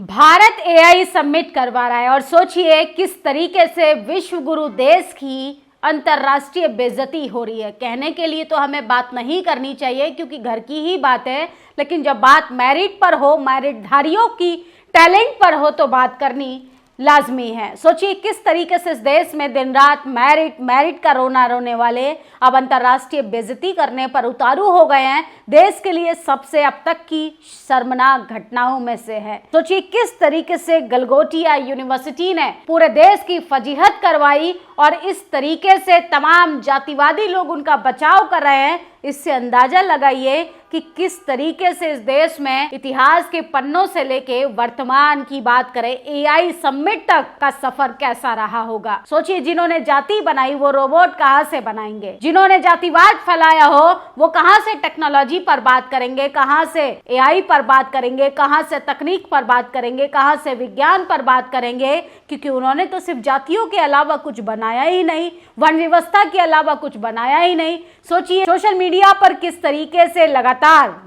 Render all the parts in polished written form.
Bharat AI summit करवा रहा है और सोचिए किस तरीके से विश्व गुरु देश की अंतर्राष्ट्रीय बेइज्जती हो रही है। कहने के लिए तो हमें बात नहीं करनी चाहिए क्योंकि घर की ही बात है, लेकिन जब बात मेरिट पर हो, मेरिटधारियों की टैलेंट पर हो तो बात करनी लाजमी है। सोचिए किस तरीके से इस देश में दिन रात मेरिट का रोना रोने वाले अब अंतर्राष्ट्रीय बेइज्जती करने पर उतारू हो गए हैं। देश के लिए सबसे अब तक की शर्मनाक घटनाओं में से है। सोचिए किस तरीके से गलगोटिया यूनिवर्सिटी ने पूरे देश की फजीहत करवाई और इस तरीके से तमाम जातिवादी लोग उनका बचाव कर रहे हैं। इससे अंदाजा लगाइए कि किस तरीके से इस देश में इतिहास के पन्नों से लेके वर्तमान की बात करें, एआई समिट तक का सफर कैसा रहा होगा। सोचिए जिन्होंने जाति बनाई वो रोबोट कहां से बनाएंगे, जिन्होंने जातिवाद फैलाया हो वो कहां से टेक्नोलॉजी पर बात करेंगे, कहां से एआई पर बात करेंगे, कहां से तकनीक पर बात करेंगे, कहां से विज्ञान पर बात करेंगे, क्योंकि उन्होंने तो सिर्फ जातियों के अलावा कुछ बनाया ही नहीं, वर्ण व्यवस्था के अलावा कुछ बनाया ही नहीं। सोचिए सोशल मीडिया पर किस तरीके से लगातार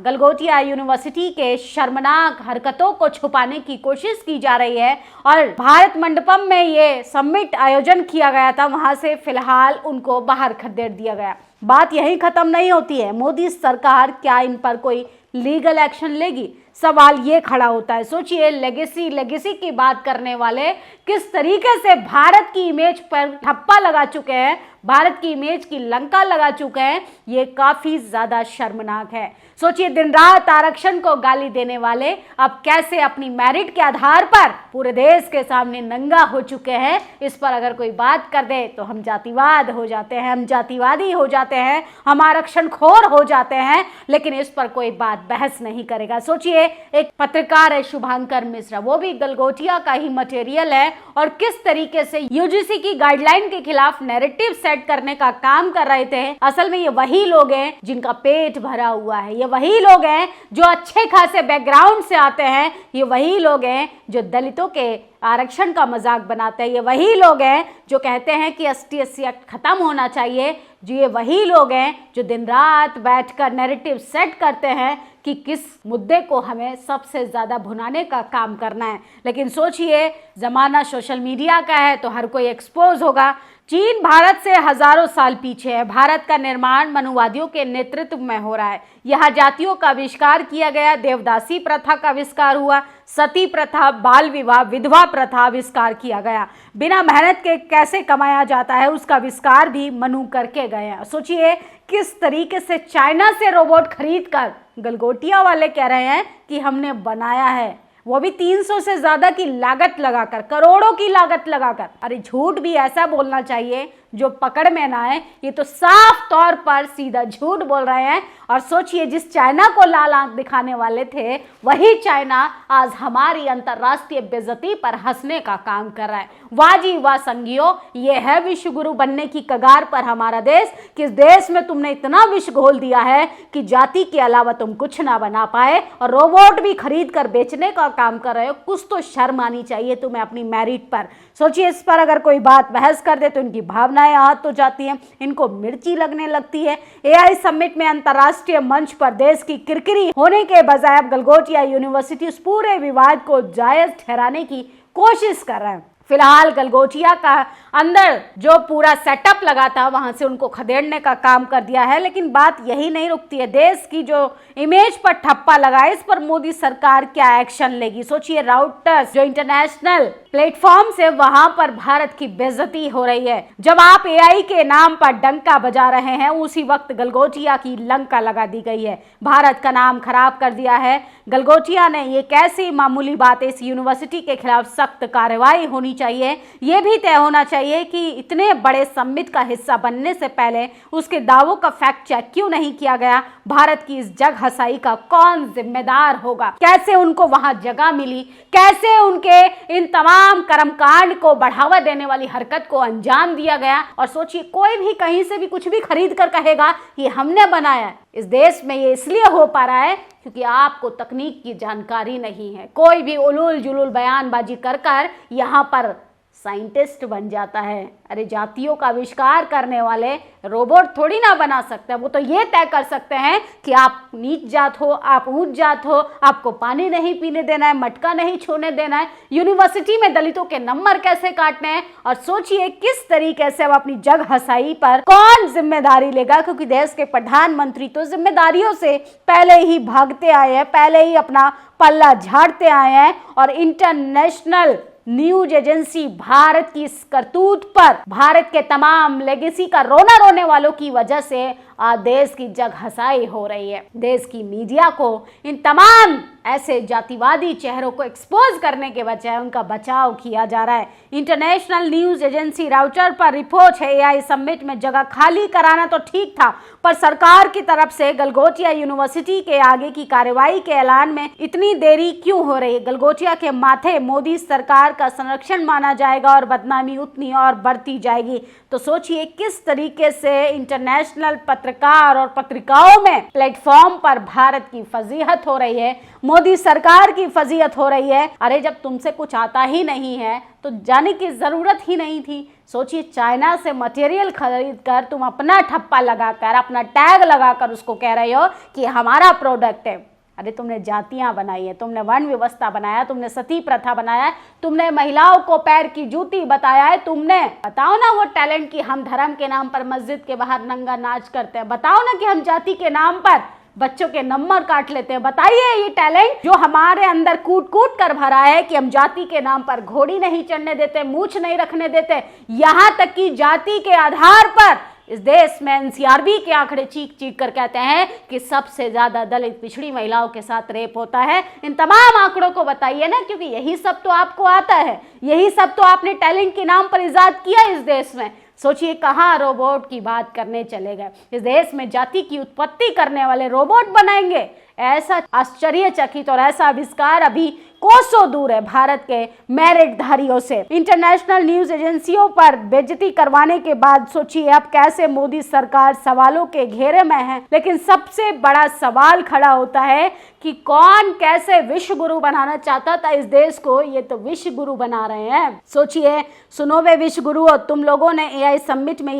गलगोटिया यूनिवर्सिटी के शर्मनाक हरकतों को छुपाने की कोशिश की जा रही है और भारत मंडपम में ये समिट आयोजन किया गया था, वहां से फिलहाल उनको बाहर खदेड़ दिया गया। बात यही खत्म नहीं होती है। मोदी सरकार क्या इन पर कोई लीगल एक्शन लेगी? सवाल ये खड़ा होता है। सोचिए लेगेसी की बात करने वाले किस तरीके से भारत की इमेज पर ठप्पा लगा चुके हैं, भारत की इमेज की लंका लगा चुके हैं। ये काफी ज्यादा शर्मनाक है। सोचिए दिन रात आरक्षण को गाली देने वाले अब कैसे अपनी मेरिट के आधार पर पूरे देश के सामने नंगा हो चुके हैं। इस पर अगर कोई बात कर दे तो हम जातिवाद हो जाते हैं, हम जातिवादी हो जाते हैं, हम आरक्षण खोर हो जाते हैं, लेकिन इस पर कोई बात बहस नहीं करेगा। सोचिए एक पत्रकार है शुभांकर मिश्रा, वो भी गलगोटिया का ही मटेरियल है और किस तरीके से यूजीसी की गाइडलाइन के खिलाफ नैरेटिव सेट करने का काम कर रहे थे। असल में ये वही लोग हैं जिनका पेट भरा हुआ है, ये वही लोग हैं जो अच्छे खासे बैकग्राउंड से आते हैं, ये वही लोग हैं जो दलितों के आरक्षण का मजाक बनाते हैं, ये वही लोग हैं जो कहते हैं कि ST/SC एक्ट खत्म होना चाहिए, जो ये वही लोग हैं जो दिन रात बैठकर नैरेटिव सेट करते हैं कि किस मुद्दे को हमें सबसे ज़्यादा भुनाने का काम करना है। लेकिन सोचिए ज़माना सोशल मीडिया का है तो हर कोई एक्सपोज होगा। चीन भारत से हजारों साल पीछे है। भारत का निर्माण मनुवादियों के नेतृत्व में हो रहा है। यहाँ जातियों का आविष्कार किया गया, देवदासी प्रथा का आविष्कार हुआ, सती प्रथा, बाल विवाह, विधवा प्रथा आविष्कार किया गया। बिना मेहनत के कैसे कमाया जाता है उसका आविष्कार भी मनु करके गए हैं। सोचिए किस तरीके से चाइना से रोबोट खरीद कर गलगोटिया वाले कह रहे हैं कि हमने बनाया है, वो भी 300 से ज्यादा की लागत लगाकर, करोड़ों की लागत लगाकर। अरे झूठ भी ऐसा बोलना चाहिए जो पकड़ में ना आए। ये तो साफ तौर पर सीधा झूठ बोल रहे हैं। और सोचिए जिस चाइना को लाल आंख दिखाने वाले थे वही चाइना आज हमारी अंतर्राष्ट्रीय बेइज्जती पर हंसने का काम कर रहा है। वाह जी वाह संगियो, ये है विश्व गुरु बनने की कगार पर हमारा देश। किस देश में तुमने इतना विष घोल दिया है कि जाति के अलावा तुम कुछ ना बना पाए और रोबोट भी खरीद कर बेचने का काम कर रहे हो। कुछ तो शर्म आनी चाहिए तुम्हें अपनी मेरिट पर। सोचिए इस पर अगर कोई बात बहस कर दे तो इनकी भावनाएं आहत तो जाती हैं, इनको मिर्ची लगने लगती है। एआई समिट में अंतर्राष्ट्रीय मंच पर देश की किरकिरी होने के बजाय अब गलगोटिया यूनिवर्सिटी उस पूरे विवाद को जायज ठहराने की कोशिश कर रहे हैं। फिलहाल गलगोटिया का अंदर जो पूरा सेटअप लगा था वहां से उनको खदेड़ने का काम कर दिया है। लेकिन बात यही नहीं रुकती है। देश की जो इमेज पर ठप्पा लगा इस पर मोदी सरकार क्या एक्शन लेगी? सोचिए राउटर्स जो इंटरनेशनल प्लेटफॉर्म से वहां पर भारत की बेइज्जती हो रही है। जब आप एआई के नाम पर डंका बजा रहे हैं उसी वक्त गलगोटिया की लंका लगा दी गई है। भारत का नाम खराब कर दिया है गलगोटिया ने। ये कैसी मामूली बात है? इस यूनिवर्सिटी के खिलाफ सख्त कार्रवाई होनी चाहिए। ये भी तय होना चाहिए कि इतने बड़े समिट का हिस्सा बनने से पहले उसके दावों का फैक्ट चेक क्यों नहीं किया गया? भारत की इस जग हसाई का कौन जिम्मेदार होगा? कैसे उनको वहां जगह मिली? कैसे उनके इन तमाम कर्मकांड को बढ़ावा देने वाली हरकत को अंजाम दिया गया? और सोचिए कोई भी कहीं से भी कुछ भी खरीद कर कहेगा ये हमने बनाया है। इस देश में ये इसलिए हो पा रहा है क्योंकि आपको तकनीक की जानकारी नहीं है। कोई भी उलूल जुलूल बयानबाजी कर कर यहाँ पर साइंटिस्ट बन जाता है। अरे जातियों का आविष्कार करने वाले रोबोट थोड़ी ना बना सकते हैं। वो तो ये तय कर सकते हैं कि आप नीच जात हो, आप ऊंच जात हो, आपको पानी नहीं पीने देना है, मटका नहीं छूने देना है, यूनिवर्सिटी में दलितों के नंबर कैसे काटने हैं। और सोचिए किस तरीके से अब अपनी जग हसाई पर कौन जिम्मेदारी लेगा, क्योंकि देश के प्रधानमंत्री तो जिम्मेदारियों से पहले ही भागते आए हैं, पहले ही अपना पल्ला झाड़ते आए हैं। और इंटरनेशनल न्यूज एजेंसी भारत की इस करतूत पर, भारत के तमाम लेगेसी का रोना रोने वालों की वजह से देश की जग हसाई हो रही है। देश की मीडिया को इन तमाम ऐसे जातिवादी चेहरों को एक्सपोज करने के बजाय उनका बचाव किया जा रहा है। इंटरनेशनल न्यूज एजेंसी राउटर पर रिपोर्ट है, एआई समिट में जगह खाली कराना तो ठीक था, पर सरकार की तरफ से गलगोटिया यूनिवर्सिटी के आगे की कार्रवाई के ऐलान में इतनी देरी क्यों हो रही है। गलगोटिया के माथे मोदी सरकार का संरक्षण माना जाएगा और बदनामी उतनी और बढ़ती जाएगी। तो सोचिए किस तरीके से इंटरनेशनल पत्रकार और पत्रिकाओं में प्लेटफॉर्म पर भारत की फजीहत हो रही है, मोदी सरकार की फजीहत हो रही है। अरे जब तुमसे कुछ आता ही नहीं है तो जाने की जरूरत ही नहीं थी। सोचिए चाइना से मटेरियल खरीद कर तुम अपना ठप्पा लगाकर, अपना टैग लगाकर उसको कह रहे हो कि हमारा प्रोडक्ट है। अरे तुमने जातियां बनाई है, तुमने वर्ण व्यवस्था बनाया, तुमने सती प्रथा बनाया है, तुमने महिलाओं को पैर की जूती बताया है, तुमने बताओ ना वो टैलेंट कि हम धर्म के नाम पर मस्जिद के बाहर नंगा नाच करते हैं, बताओ ना कि हम जाति के नाम पर बच्चों के नंबर काट लेते हैं। बताइए ये टैलेंट जो हमारे अंदर कूट कूट कर भरा है कि हम जाति के नाम पर घोड़ी नहीं चढ़ने देते, मूछ नहीं रखने देते, यहाँ तक कि जाति के आधार पर इस देश में एनसीआरबी के आंकड़े चीख चीख कर कहते हैं कि सबसे ज्यादा दलित पिछड़ी महिलाओं के साथ रेप होता है। इन तमाम आंकड़ों को बताइए ना, क्योंकि यही सब तो आपको आता है, यही सब तो आपने टैलेंट के नाम पर इजाद किया इस देश में। सोचिए कहाँ रोबोट की बात करने चले गए। इस देश में जाति की उत्पत्ति करने वाले रोबोट बनाएंगे, ऐसा आश्चर्यचकित और ऐसा आविष्कार अभी कोसों दूर है भारत के मेरिटधारियों से। इंटरनेशनल न्यूज एजेंसियों पर बेइज्जती करवाने के बाद सोचिए अब कैसे मोदी सरकार सवालों के घेरे में है। लेकिन सबसे बड़ा सवाल खड़ा होता है कि कौन कैसे विश्व गुरु बनाना चाहता था इस देश को, ये तो विश्व गुरु बना रहे हैं। सोचिए सुनो वे विश्व गुरु, तुम लोगों ने एआई समिट में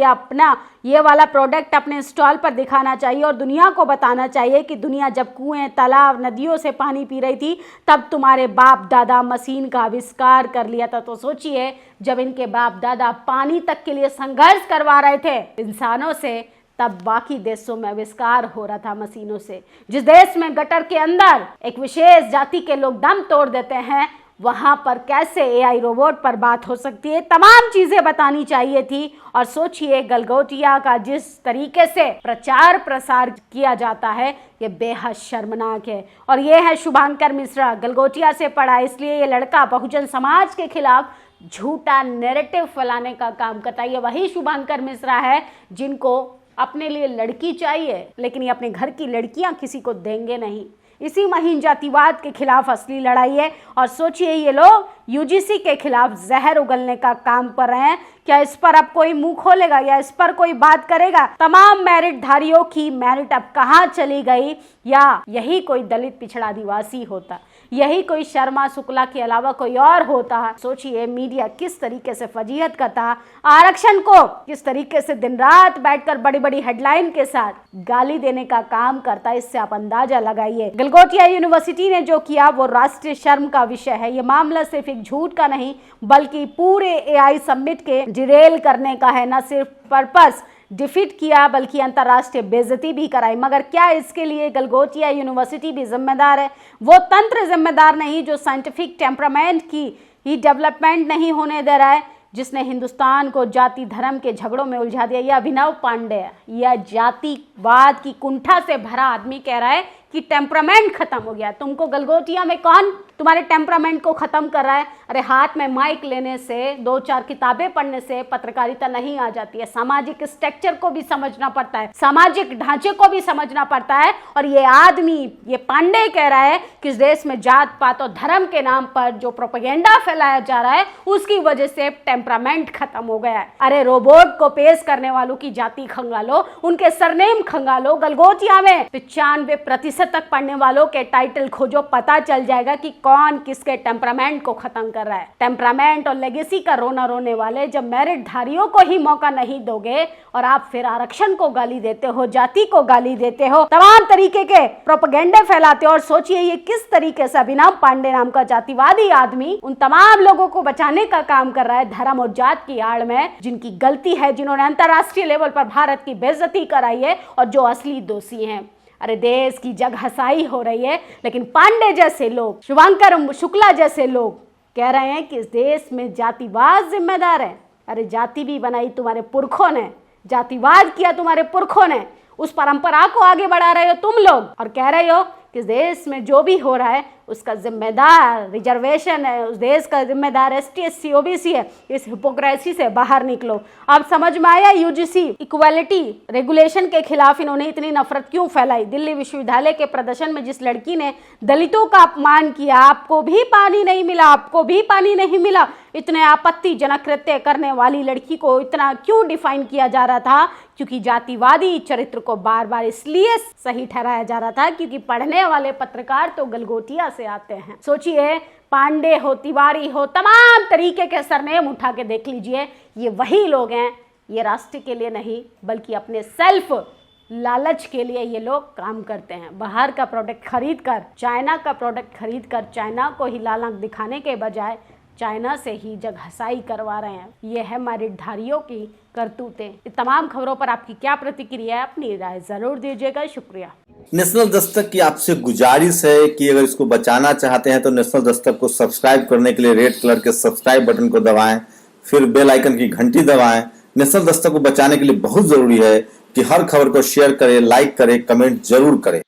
ये वाला प्रोडक्ट अपने स्टॉल पर दिखाना चाहिए और दुनिया को बताना चाहिए कि दुनिया जब कुएं, तालाब, नदियों से पानी पी रही थी तब तुम्हारे बाप दादा मशीन का आविष्कार कर लिया था। तो सोचिए जब इनके बाप दादा पानी तक के लिए संघर्ष करवा रहे थे इंसानों से, तब बाकी देशों में आविष्कार हो रहा था मशीनों से। जिस देश में गटर के अंदर एक विशेष जाति के लोग दम तोड़ देते हैं, वहां पर कैसे एआई रोबोट पर बात हो सकती है। तमाम चीजें बतानी चाहिए थी। और सोचिए गलगोटिया का जिस तरीके से प्रचार प्रसार किया जाता है ये बेहद शर्मनाक है। और ये है शुभांकर मिश्रा, गलगोटिया से पढ़ा, इसलिए ये लड़का बहुजन समाज के खिलाफ झूठा नैरेटिव फैलाने का काम करता है। ये वही शुभांकर मिश्रा है जिनको अपने लिए लड़की चाहिए, लेकिन ये अपने घर की लड़कियां किसी को देंगे नहीं। इसी महीन जातिवाद के खिलाफ असली लड़ाई है। और सोचिए ये लोग यूजीसी के खिलाफ जहर उगलने का काम कर रहे हैं। क्या इस पर अब कोई मुंह खोलेगा या इस पर कोई बात करेगा? तमाम मेरिटधारियों की मेरिट अब कहाँ चली गई? या यही कोई दलित पिछड़ा आदिवासी होता, यही कोई शर्मा शुक्ला के अलावा कोई और होता? सोचिए मीडिया किस तरीके से फजीहत करता, आरक्षण को किस तरीके से दिन रात बैठकर बड़ी बड़ी हेडलाइन के साथ गाली देने का काम करता। इससे आप अंदाजा लगाइए। गलगोटिया यूनिवर्सिटी ने जो किया वो राष्ट्रीय शर्म का विषय है। ये मामला सिर्फ एक झूठ का नहीं बल्कि पूरे एआई समिट के डिरेल करने का है। न सिर्फ पर्पस डिफीट किया बल्कि अंतर्राष्ट्रीय बेइज्जती भी कराई। मगर क्या इसके लिए गलगोटिया यूनिवर्सिटी भी जिम्मेदार है? वो तंत्र जिम्मेदार नहीं जो साइंटिफिक टेम्परामेंट की ही डेवलपमेंट नहीं होने दे रहा है, जिसने हिंदुस्तान को जाति धर्म के झगड़ों में उलझा दिया। यह अभिनव पांडे या जातिवाद की कुंठा से भरा आदमी कह रहा है कि टेम्परामेंट खत्म हो गया। तुमको गलगोटिया में कौन तुम्हारे टेम्परामेंट को खत्म कर रहा है? अरे हाथ में माइक लेने से, 2-4 किताबें पढ़ने से पत्रकारिता नहीं आ जाती है। सामाजिक स्ट्रक्चर को भी समझना पड़ता है, सामाजिक ढांचे को भी समझना पड़ता है। और ये आदमी, ये पांडे कह रहा है कि इस देश में जात पात और धर्म के नाम पर जो प्रोपेगेंडा फैलाया जा रहा है उसकी वजह से टेम्परामेंट खत्म हो गया है। अरे रोबोट को पेश करने वालों की जाति खंगालो, उनके सरनेम खंगालो, गलगोटिया में 95% तक पढ़ने वालों के टाइटल खोजो, पता चल जाएगा कि कौन किसके टेम्परामेंट को खत्म कर रहा है। टेम्परामेंट और लेगेसी का रोना रोने वाले जब मेरिट धारियों को ही मौका नहीं दोगे और आप फिर आरक्षण को गाली देते हो, जाति को गाली देते हो, तमाम तरीके के प्रोपेगेंडे फैलाते हो। और सोचिए ये किस तरीके से अभिनव पांडे नाम का जातिवादी आदमी उन तमाम लोगों को बचाने का काम कर रहा है धर्म और जात की आड़ में, जिनकी गलती है, जिन्होंने अंतरराष्ट्रीय लेवल पर भारत की बेइज्जती कराई है और जो असली दोषी हैं। अरे देश की जगहसाई हो रही है, लेकिन पांडे जैसे लोग, शुभंकर शुक्ला जैसे लोग कह रहे हैं कि इस देश में जातिवाद जिम्मेदार है। अरे जाति भी बनाई तुम्हारे पुरखों ने, जातिवाद किया तुम्हारे पुरखों ने, उस परंपरा को आगे बढ़ा रहे हो तुम लोग और कह रहे हो कि देश में जो भी हो रहा है उसका जिम्मेदार रिजर्वेशन है, उस देश का जिम्मेदार ST SC OBC है। इस हिपोक्रेसी से बाहर निकलो। अब समझ में आया UGC इक्वालिटी रेगुलेशन के खिलाफ इन्होंने इतनी नफरत क्यों फैलाई। दिल्ली विश्वविद्यालय के प्रदर्शन में जिस लड़की ने दलितों का अपमान किया, आपको भी पानी नहीं मिला, आपको भी पानी नहीं मिला, इतने आपत्तिजनक कृत्य करने वाली लड़की को इतना क्यों डिफाइन किया जा रहा था? क्योंकि जातिवादी चरित्र को बार बार इसलिए सही ठहराया जा रहा था क्योंकि पढ़ने वाले पत्रकार तो गलगोटिया से आते हैं। सोचिए, पांडे हो, तिवारी हो, तमाम तरीके के सरनेम उठा के देख लीजिए, ये वही लोग हैं। ये राष्ट्र के लिए नहीं बल्कि अपने सेल्फ लालच के लिए ये लोग काम करते हैं। बाहर का प्रोडक्ट खरीद कर, चाइना का प्रोडक्ट खरीद कर चाइना को ही लाल आंख दिखाने के बजाय चाइना से ही जगहसाई करवा रहे हैं। ये है मेरिटधारियों की करतूतें। तमाम खबरों पर आपकी क्या प्रतिक्रिया है, अपनी राय जरूर दीजिएगा। शुक्रिया। नेशनल दस्तक की आपसे गुजारिश है कि अगर इसको बचाना चाहते हैं तो नेशनल दस्तक को सब्सक्राइब करने के लिए रेड कलर के सब्सक्राइब बटन को दबाएं, फिर बेल आइकन की घंटी दबाएं। नेशनल दस्तक को बचाने के लिए बहुत जरूरी है कि हर खबर को शेयर करें, लाइक करें, कमेंट जरूर करें।